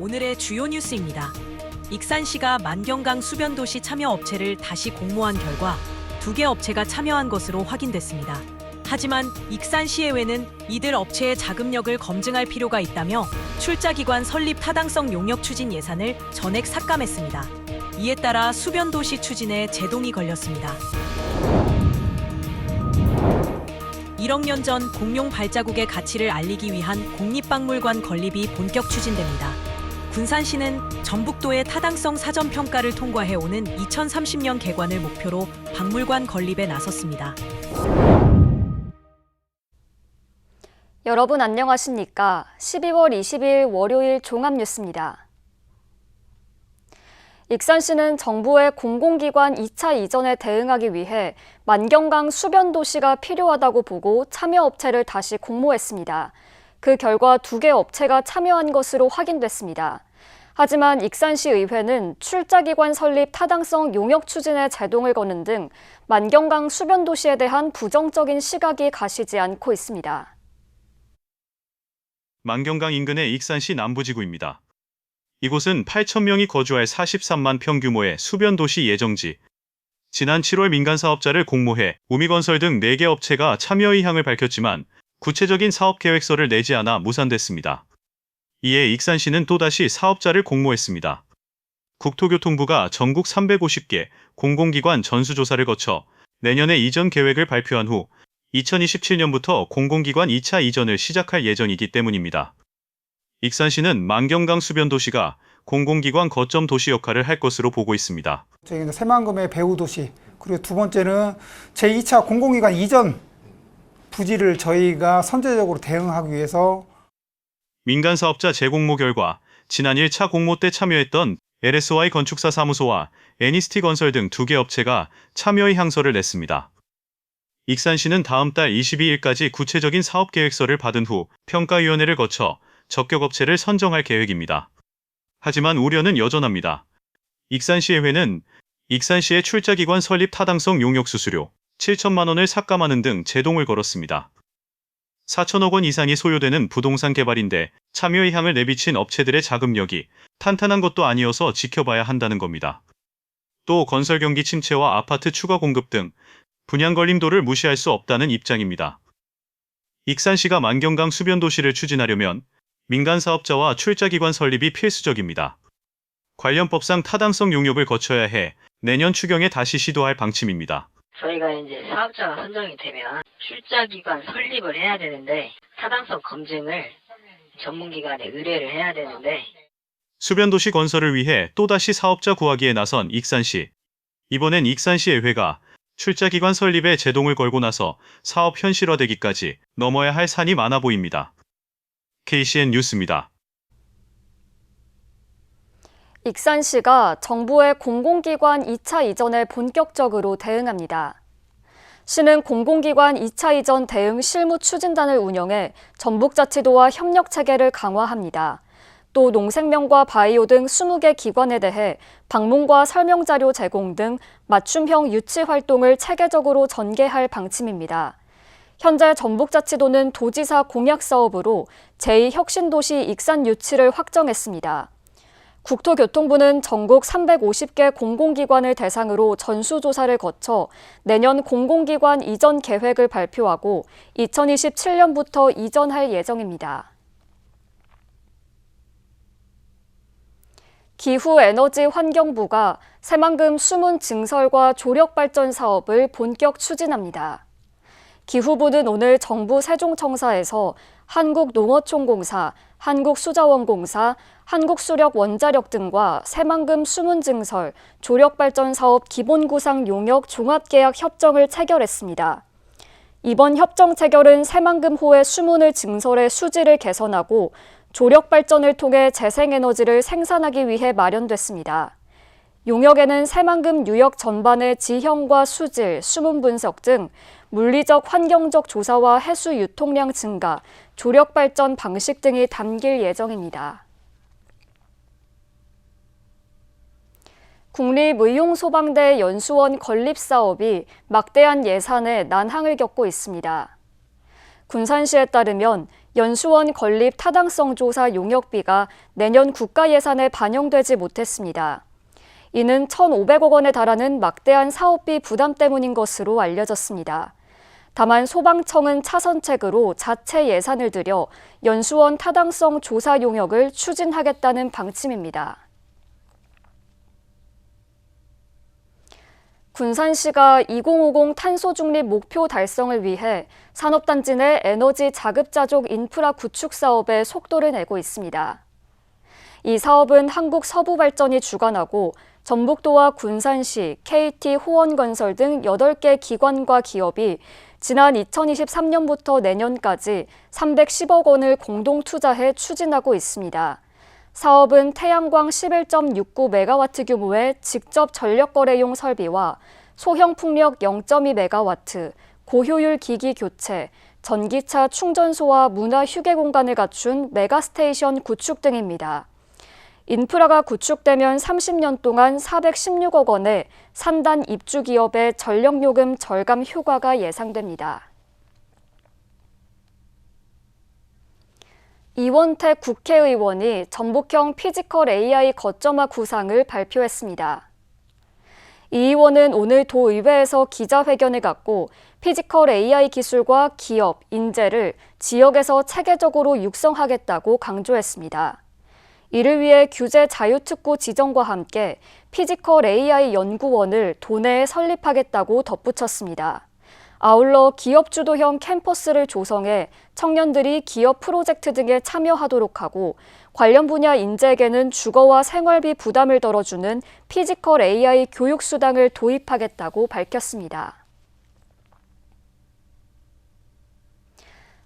오늘의 주요 뉴스입니다. 익산시가 만경강 수변도시 참여 업체를 다시 공모한 결과 2개 업체가 참여한 것으로 확인됐습니다. 하지만 익산시의회는 이들 업체의 자금력을 검증할 필요가 있다며 출자기관 설립 타당성 용역 추진 예산을 전액 삭감했습니다. 이에 따라 수변도시 추진에 제동이 걸렸습니다. 1억 년 전 공룡 발자국의 가치를 알리기 위한 국립박물관 건립이 본격 추진됩니다. 군산시는 전북도의 타당성 사전평가를 통과해오는 2030년 개관을 목표로 박물관 건립에 나섰습니다. 여러분 안녕하십니까? 12월 20일 월요일 종합뉴스입니다. 익산시는 정부의 공공기관 2차 이전에 대응하기 위해 만경강 수변도시가 필요하다고 보고 참여업체를 다시 공모했습니다. 그 결과 2개 업체가 참여한 것으로 확인됐습니다. 하지만 익산시 의회는 출자기관 설립 타당성 용역 추진에 제동을 거는 등 만경강 수변도시에 대한 부정적인 시각이 가시지 않고 있습니다. 만경강 인근의 익산시 남부지구입니다. 이곳은 8,000명이 거주할 43만 평 규모의 수변도시 예정지. 지난 7월 민간사업자를 공모해 우미건설 등 4개 업체가 참여 의향을 밝혔지만 구체적인 사업계획서를 내지 않아 무산됐습니다. 이에 익산시는 또다시 사업자를 공모했습니다. 국토교통부가 전국 350개 공공기관 전수조사를 거쳐 내년에 이전 계획을 발표한 후 2027년부터 공공기관 2차 이전을 시작할 예정이기 때문입니다. 익산시는 만경강 수변도시가 공공기관 거점 도시 역할을 할 것으로 보고 있습니다. 저희는 새만금의 배후도시, 그리고 두 번째는 제2차 공공기관 이전 부지를 저희가 선제적으로 대응하기 위해서 민간사업자 재공모 결과 지난 1차 공모 때 참여했던 LSY 건축사 사무소와 애니스티 건설 등 2개 업체가 참여의 항서를 냈습니다. 익산시는 다음 달 22일까지 구체적인 사업계획서를 받은 후 평가위원회를 거쳐 적격업체를 선정할 계획입니다. 하지만 우려는 여전합니다. 익산시의회는 익산시의 출자기관 설립 타당성 용역 수수료 7천만 원을 삭감하는 등 제동을 걸었습니다. 4천억 원 이상이 소요되는 부동산 개발인데 참여 의향을 내비친 업체들의 자금력이 탄탄한 것도 아니어서 지켜봐야 한다는 겁니다. 또 건설 경기 침체와 아파트 추가 공급 등 분양 걸림돌을 무시할 수 없다는 입장입니다. 익산시가 만경강 수변도시를 추진하려면 민간사업자와 출자기관 설립이 필수적입니다. 관련 법상 타당성 용역을 거쳐야 해 내년 추경에 다시 시도할 방침입니다. 저희가 이제 사업자가 선정이 되면 출자기관 설립을 해야 되는데 타당성 검증을 전문기관에 의뢰를 해야 되는데 수변도시 건설을 위해 또다시 사업자 구하기에 나선 익산시. 이번엔 익산시의회가 출자기관 설립에 제동을 걸고 나서 사업 현실화되기까지 넘어야 할 산이 많아 보입니다. KCN 뉴스입니다. 익산시가 정부의 공공기관 2차 이전에 본격적으로 대응합니다. 시는 공공기관 2차 이전 대응 실무 추진단을 운영해 전북자치도와 협력 체계를 강화합니다. 또 농생명과 바이오 등 20개 기관에 대해 방문과 설명자료 제공 등 맞춤형 유치 활동을 체계적으로 전개할 방침입니다. 현재 전북자치도는 도지사 공약 사업으로 제2혁신도시 익산 유치를 확정했습니다. 국토교통부는 전국 350개 공공기관을 대상으로 전수조사를 거쳐 내년 공공기관 이전 계획을 발표하고 2027년부터 이전할 예정입니다. 기후에너지환경부가 새만금 수문 증설과 조력발전 사업을 본격 추진합니다. 기후부는 오늘 정부 세종청사에서 한국농어촌공사, 한국수자원공사, 한국수력원자력 등과 새만금 수문증설, 조력발전 사업 기본구상 용역 종합계약 협정을 체결했습니다. 이번 협정 체결은 새만금호의 수문을 증설해 수질을 개선하고 조력발전을 통해 재생에너지를 생산하기 위해 마련됐습니다. 용역에는 새만금 유역 전반의 지형과 수질, 수문 분석 등 물리적, 환경적 조사와 해수 유통량 증가, 조력 발전 방식 등이 담길 예정입니다. 국립의용소방대 연수원 건립 사업이 막대한 예산에 난항을 겪고 있습니다. 군산시에 따르면 연수원 건립 타당성 조사 용역비가 내년 국가 예산에 반영되지 못했습니다. 이는 1,500억 원에 달하는 막대한 사업비 부담 때문인 것으로 알려졌습니다. 다만 소방청은 차선책으로 자체 예산을 들여 연수원 타당성 조사 용역을 추진하겠다는 방침입니다. 군산시가 2050 탄소 중립 목표 달성을 위해 산업단지 내 에너지 자급자족 인프라 구축 사업에 속도를 내고 있습니다. 이 사업은 한국서부발전이 주관하고 전북도와 군산시, KT 호원건설 등 8개 기관과 기업이 지난 2023년부터 내년까지 310억 원을 공동 투자해 추진하고 있습니다. 사업은 태양광 11.69메가와트 규모의 직접 전력 거래용 설비와 소형 풍력 0.2메가와트, 고효율 기기 교체, 전기차 충전소와 문화 휴게 공간을 갖춘 메가스테이션 구축 등입니다. 인프라가 구축되면 30년 동안 416억 원의 산단 입주 기업의 전력요금 절감 효과가 예상됩니다. 이원택 국회의원이 전북형 피지컬 AI 거점화 구상을 발표했습니다. 이 의원은 오늘 도의회에서 기자회견을 갖고 피지컬 AI 기술과 기업, 인재를 지역에서 체계적으로 육성하겠다고 강조했습니다. 이를 위해 규제 자유특구 지정과 함께 피지컬 AI 연구원을 도내에 설립하겠다고 덧붙였습니다. 아울러 기업 주도형 캠퍼스를 조성해 청년들이 기업 프로젝트 등에 참여하도록 하고 관련 분야 인재에게는 주거와 생활비 부담을 덜어주는 피지컬 AI 교육수당을 도입하겠다고 밝혔습니다.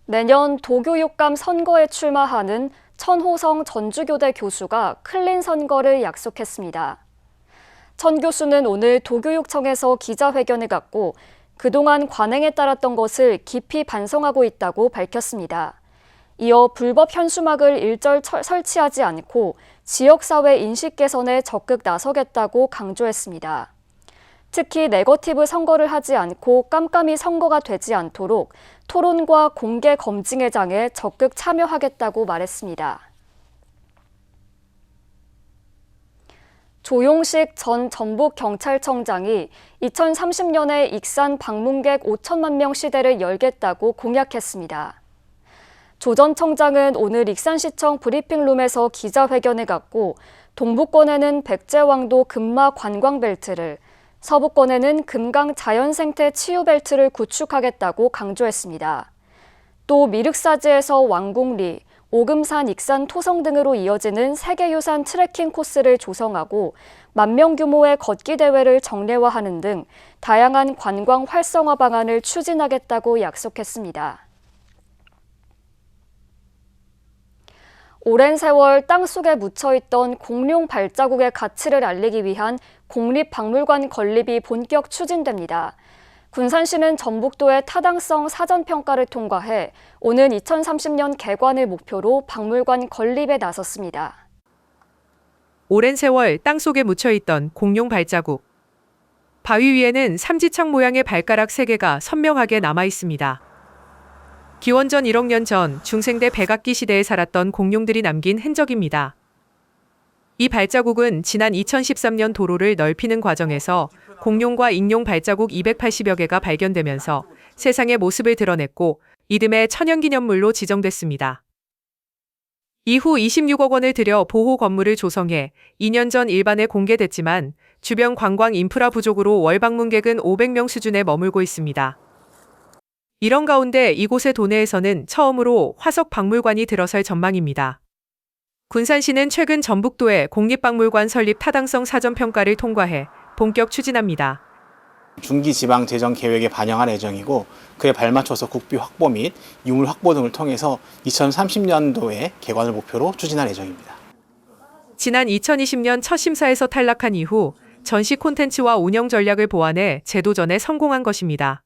내년 도교육감 선거에 출마하는 천호성 전주교대 교수가 클린 선거를 약속했습니다. 천 교수는 오늘 도교육청에서 기자회견을 갖고 그동안 관행에 따랐던 것을 깊이 반성하고 있다고 밝혔습니다. 이어 불법 현수막을 일절 설치하지 않고 지역사회 인식 개선에 적극 나서겠다고 강조했습니다. 특히 네거티브 선거를 하지 않고 깜깜이 선거가 되지 않도록 토론과 공개 검증의 장에 적극 참여하겠다고 말했습니다. 조용식 전 전북경찰청장이 2030년에 익산 방문객 5천만 명 시대를 열겠다고 공약했습니다. 조 전 청장은 오늘 익산시청 브리핑룸에서 기자회견을 갖고 동부권에는 백제왕도 금마 관광벨트를, 서부권에는 금강 자연생태 치유벨트를 구축하겠다고 강조했습니다. 또 미륵사지에서 왕궁리, 오금산 익산 토성 등으로 이어지는 세계유산 트레킹 코스를 조성하고 10,000명 규모의 걷기 대회를 정례화하는 등 다양한 관광 활성화 방안을 추진하겠다고 약속했습니다. 오랜 세월 땅속에 묻혀있던 공룡 발자국의 가치를 알리기 위한 국립박물관 건립이 본격 추진됩니다. 군산시는 전북도의 타당성 사전평가를 통과해 오는 2030년 개관을 목표로 박물관 건립에 나섰습니다. 오랜 세월 땅속에 묻혀있던 공룡 발자국. 바위 위에는 삼지창 모양의 발가락 3개가 선명하게 남아있습니다. 기원전 1억 년 전 중생대 백악기 시대에 살았던 공룡들이 남긴 흔적입니다. 이 발자국은 지난 2013년 도로를 넓히는 과정에서 공룡과 익룡 발자국 280여 개가 발견되면서 세상의 모습을 드러냈고 이듬해 천연기념물로 지정됐습니다. 이후 26억 원을 들여 보호 건물을 조성해 2년 전 일반에 공개됐지만 주변 관광 인프라 부족으로 월 방문객은 500명 수준에 머물고 있습니다. 이런 가운데 이곳의 도내에서는 처음으로 화석 박물관이 들어설 전망입니다. 군산시는 최근 전북도에 공립박물관 설립 타당성 사전평가를 통과해 본격 추진합니다. 중기지방재정계획에 반영할 예정이고 그에 발맞춰서 국비 확보 및 유물 확보 등을 통해서 2030년도에 개관을 목표로 추진할 예정입니다. 지난 2020년 첫 심사에서 탈락한 이후 전시 콘텐츠와 운영 전략을 보완해 재도전에 성공한 것입니다.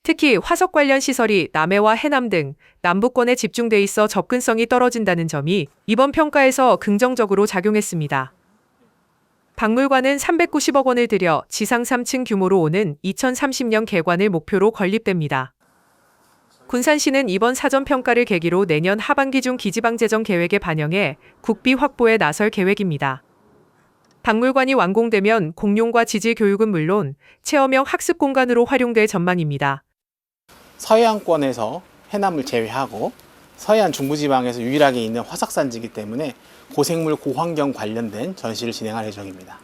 특히 화석 관련 시설이 남해와 해남 등 남부권에 집중돼 있어 접근성이 떨어진다는 점이 이번 평가에서 긍정적으로 작용했습니다. 박물관은 390억 원을 들여 지상 3층 규모로 오는 2030년 개관을 목표로 건립됩니다. 군산시는 이번 사전평가를 계기로 내년 하반기 중 기지방 재정 계획에 반영해 국비 확보에 나설 계획입니다. 박물관이 완공되면 공룡과 지질 교육은 물론 체험형 학습 공간으로 활용될 전망입니다. 서해안권에서 해남을 제외하고 서해안 중부지방에서 유일하게 있는 화석산지이기 때문에 고생물 고환경 관련된 전시를 진행할 예정입니다.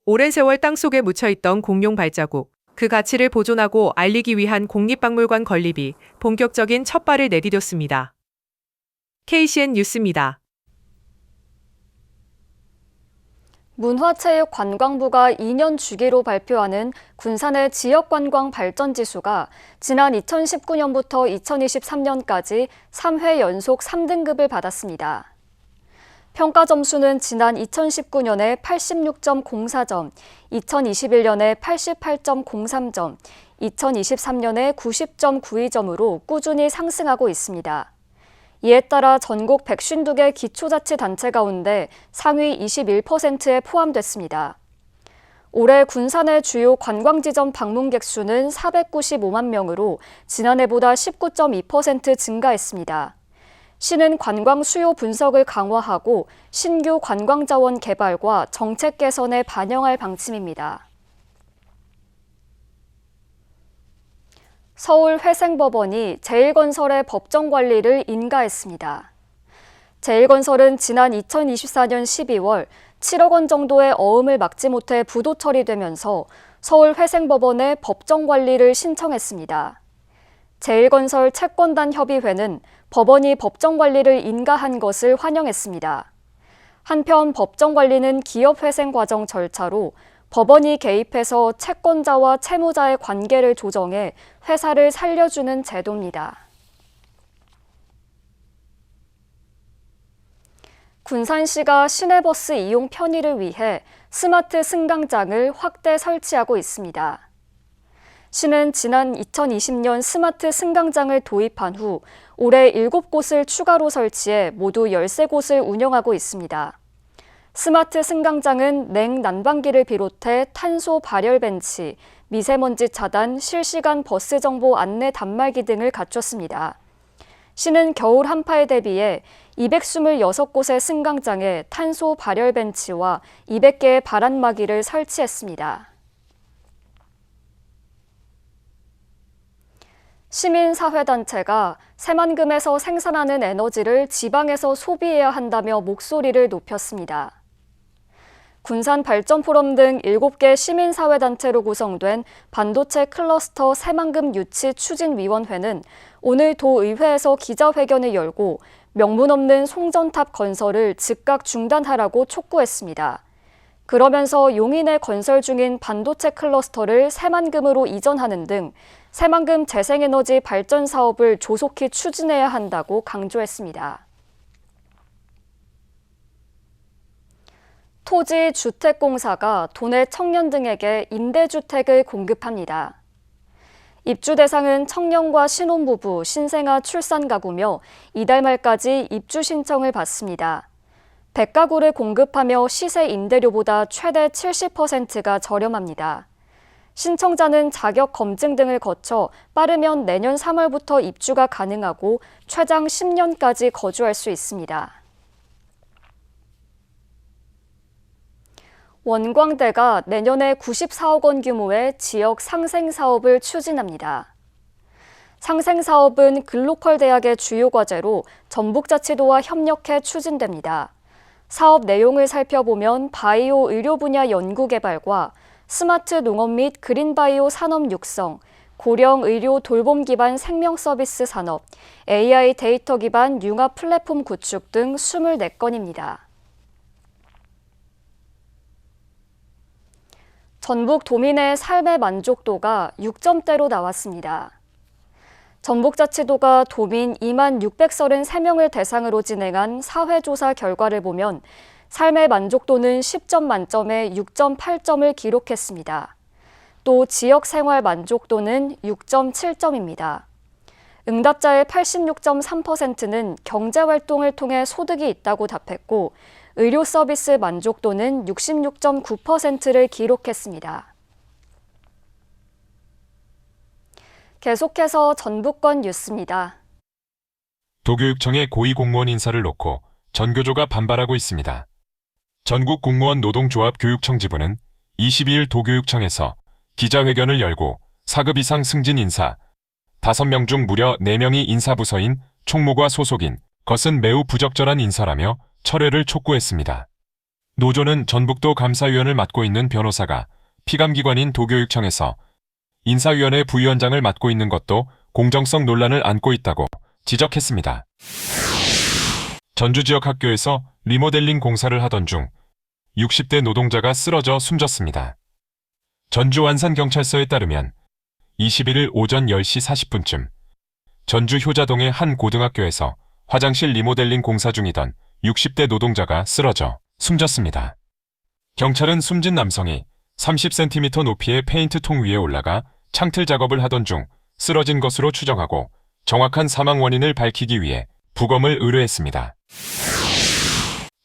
오랜 세월 땅속에 묻혀있던 공룡 발자국, 그 가치를 보존하고 알리기 위한 국립박물관 건립이 본격적인 첫 발을 내디뎠습니다. KCN 뉴스입니다. 문화체육관광부가 2년 주기로 발표하는 군산의 지역관광 발전지수가 지난 2019년부터 2023년까지 3회 연속 3등급을 받았습니다. 평가 점수는 지난 2019년에 86.04점, 2021년에 88.03점, 2023년에 90.92점으로 꾸준히 상승하고 있습니다. 이에 따라 전국 152개 기초자치단체 가운데 상위 21%에 포함됐습니다. 올해 군산의 주요 관광지점 방문객 수는 495만 명으로 지난해보다 19.2% 증가했습니다. 시는 관광 수요 분석을 강화하고 신규 관광자원 개발과 정책 개선에 반영할 방침입니다. 서울회생법원이 제일건설의 법정 관리를 인가했습니다. 제일건설은 지난 2024년 12월 7억 원 정도의 어음을 막지 못해 부도 처리되면서 서울회생법원에 법정 관리를 신청했습니다. 제일건설 채권단 협의회는 법원이 법정 관리를 인가한 것을 환영했습니다. 한편 법정 관리는 기업회생 과정 절차로 법원이 개입해서 채권자와 채무자의 관계를 조정해 회사를 살려주는 제도입니다. 군산시가 시내버스 이용 편의를 위해 스마트 승강장을 확대 설치하고 있습니다. 시는 지난 2020년 스마트 승강장을 도입한 후 올해 7곳을 추가로 설치해 모두 13곳을 운영하고 있습니다. 스마트 승강장은 냉난방기를 비롯해 탄소 발열 벤치, 미세먼지 차단, 실시간 버스 정보 안내 단말기 등을 갖췄습니다. 시는 겨울 한파에 대비해 226곳의 승강장에 탄소 발열 벤치와 200개의 바람막이를 설치했습니다. 시민사회단체가 새만금에서 생산하는 에너지를 지방에서 소비해야 한다며 목소리를 높였습니다. 군산 발전포럼 등 7개 시민사회단체로 구성된 반도체 클러스터 새만금 유치 추진위원회는 오늘 도의회에서 기자회견을 열고 명분 없는 송전탑 건설을 즉각 중단하라고 촉구했습니다. 그러면서 용인에 건설 중인 반도체 클러스터를 새만금으로 이전하는 등 새만금 재생에너지 발전 사업을 조속히 추진해야 한다고 강조했습니다. 토지주택공사가 도내 청년 등에게 임대주택을 공급합니다. 입주 대상은 청년과 신혼부부, 신생아 출산 가구며 이달 말까지 입주 신청을 받습니다. 100가구를 공급하며 시세 임대료보다 최대 70%가 저렴합니다. 신청자는 자격 검증 등을 거쳐 빠르면 내년 3월부터 입주가 가능하고 최장 10년까지 거주할 수 있습니다. 원광대가 내년에 94억 원 규모의 지역 상생사업을 추진합니다. 상생사업은 글로컬 대학의 주요 과제로 전북자치도와 협력해 추진됩니다. 사업 내용을 살펴보면 바이오 의료 분야 연구 개발과 스마트 농업 및 그린바이오 산업 육성, 고령 의료 돌봄 기반 생명 서비스 산업, AI 데이터 기반 융합 플랫폼 구축 등 24건입니다. 전북 도민의 삶의 만족도가 6점대로 나왔습니다. 전북자치도가 도민 2만 633명을 대상으로 진행한 사회조사 결과를 보면 삶의 만족도는 10점 만점에 6.8점을 기록했습니다. 또 지역생활 만족도는 6.7점입니다. 응답자의 86.3%는 경제활동을 통해 소득이 있다고 답했고 의료 서비스 만족도는 66.9%를 기록했습니다. 계속해서 전북권 뉴스입니다. 도교육청의 고위 공무원 인사를 놓고 전교조가 반발하고 있습니다. 전국 공무원 노동조합 교육청 지부는 22일 도교육청에서 기자회견을 열고 4급 이상 승진 인사 5명 중 무려 4명이 인사부서인 총무과 소속인 것은 매우 부적절한 인사라며 철회를 촉구했습니다. 노조는 전북도 감사위원을 맡고 있는 변호사가 피감기관인 도교육청에서 인사위원회 부위원장을 맡고 있는 것도 공정성 논란을 안고 있다고 지적했습니다. 전주 지역 학교에서 리모델링 공사를 하던 중 60대 노동자가 쓰러져 숨졌습니다. 전주 완산경찰서에 따르면 21일 오전 10시 40분쯤 전주 효자동의 한 고등학교에서 화장실 리모델링 공사 중이던 60대 노동자가 쓰러져 숨졌습니다. 경찰은 숨진 남성이 30cm 높이의 페인트통 위에 올라가 창틀 작업을 하던 중 쓰러진 것으로 추정하고 정확한 사망 원인을 밝히기 위해 부검을 의뢰했습니다.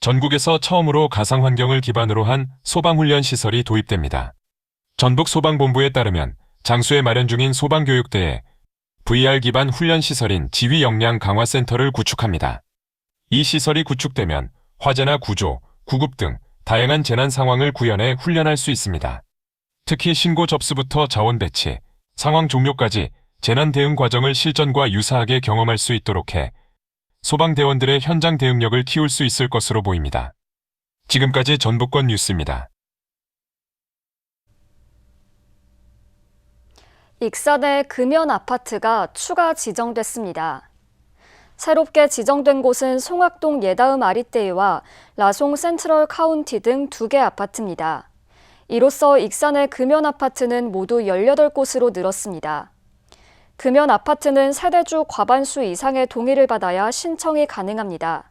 전국에서 처음으로 가상환경을 기반으로 한 소방훈련 시설이 도입됩니다. 전북소방본부에 따르면 장수에 마련 중인 소방교육대에 VR 기반 훈련 시설인 지휘역량 강화센터를 구축합니다. 이 시설이 구축되면 화재나 구조, 구급 등 다양한 재난 상황을 구현해 훈련할 수 있습니다. 특히 신고 접수부터 자원 배치, 상황 종료까지 재난 대응 과정을 실전과 유사하게 경험할 수 있도록 해 소방대원들의 현장 대응력을 키울 수 있을 것으로 보입니다. 지금까지 전북권 뉴스입니다. 익산의 금연 아파트가 추가 지정됐습니다. 새롭게 지정된 곳은 송악동 예다음 아리떼이와 라송 센트럴 카운티 등 2개 아파트입니다. 이로써 익산의 금연 아파트는 모두 18곳으로 늘었습니다. 금연 아파트는 세대주 과반수 이상의 동의를 받아야 신청이 가능합니다.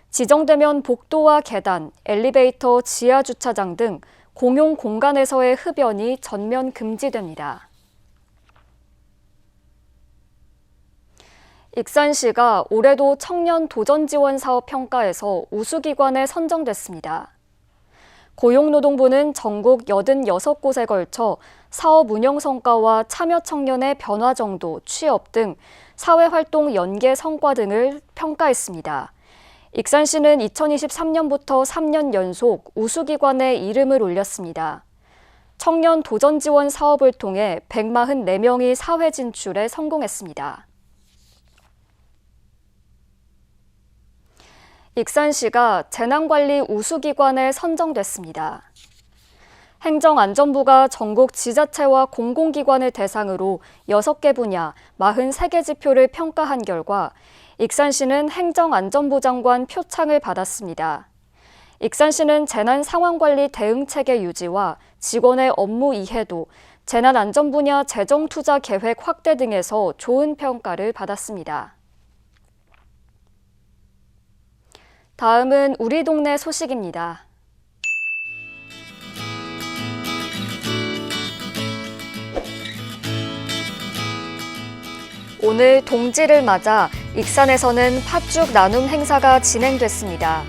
지정되면 복도와 계단, 엘리베이터, 지하 주차장 등 공용 공간에서의 흡연이 전면 금지됩니다. 익산시가 올해도 청년 도전 지원 사업 평가에서 우수기관에 선정됐습니다. 고용노동부는 전국 86곳에 걸쳐 사업 운영 성과와 참여 청년의 변화 정도, 취업 등 사회활동 연계 성과 등을 평가했습니다. 익산시는 2023년부터 3년 연속 우수기관에 이름을 올렸습니다. 청년 도전 지원 사업을 통해 144명이 사회 진출에 성공했습니다. 익산시가 재난관리 우수기관에 선정됐습니다. 행정안전부가 전국 지자체와 공공기관을 대상으로 6개 분야 43개 지표를 평가한 결과 익산시는 행정안전부 장관 표창을 받았습니다. 익산시는 재난상황관리 대응체계 유지와 직원의 업무 이해도, 재난안전 분야 재정투자 계획 확대 등에서 좋은 평가를 받았습니다. 다음은 우리 동네 소식입니다. 오늘 동지를 맞아 익산에서는 팥죽 나눔 행사가 진행됐습니다.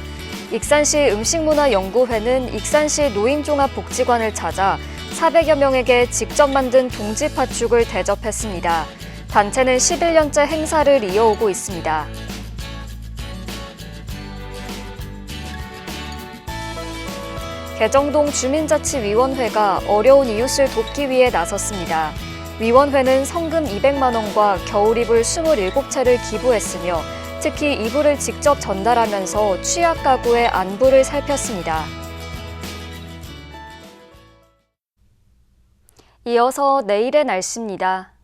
익산시 음식문화연구회는 익산시 노인종합복지관을 찾아 400여 명에게 직접 만든 동지 팥죽을 대접했습니다. 단체는 11년째 행사를 이어오고 있습니다. 개정동 주민자치위원회가 어려운 이웃을 돕기 위해 나섰습니다. 위원회는 성금 200만 원과 겨울이불 27채를 기부했으며 특히 이불을 직접 전달하면서 취약 가구의 안부를 살폈습니다. 이어서 내일의 날씨입니다.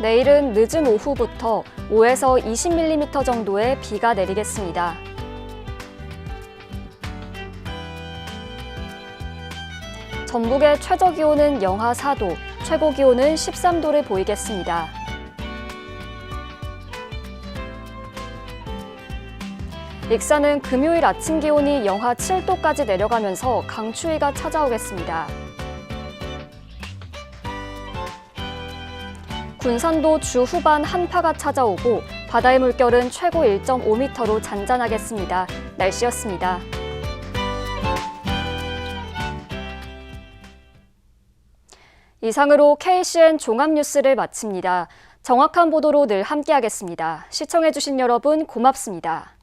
내일은 늦은 오후부터 5에서 20mm 정도의 비가 내리겠습니다. 전북의 최저기온은 영하 4도, 최고기온은 13도를 보이겠습니다. 익산은 금요일 아침 기온이 영하 7도까지 내려가면서 강추위가 찾아오겠습니다. 군산도 주 후반 한파가 찾아오고 바다의 물결은 최고 1.5m로 잔잔하겠습니다. 날씨였습니다. 이상으로 KCN 종합뉴스를 마칩니다. 정확한 보도로 늘 함께하겠습니다. 시청해주신 여러분 고맙습니다.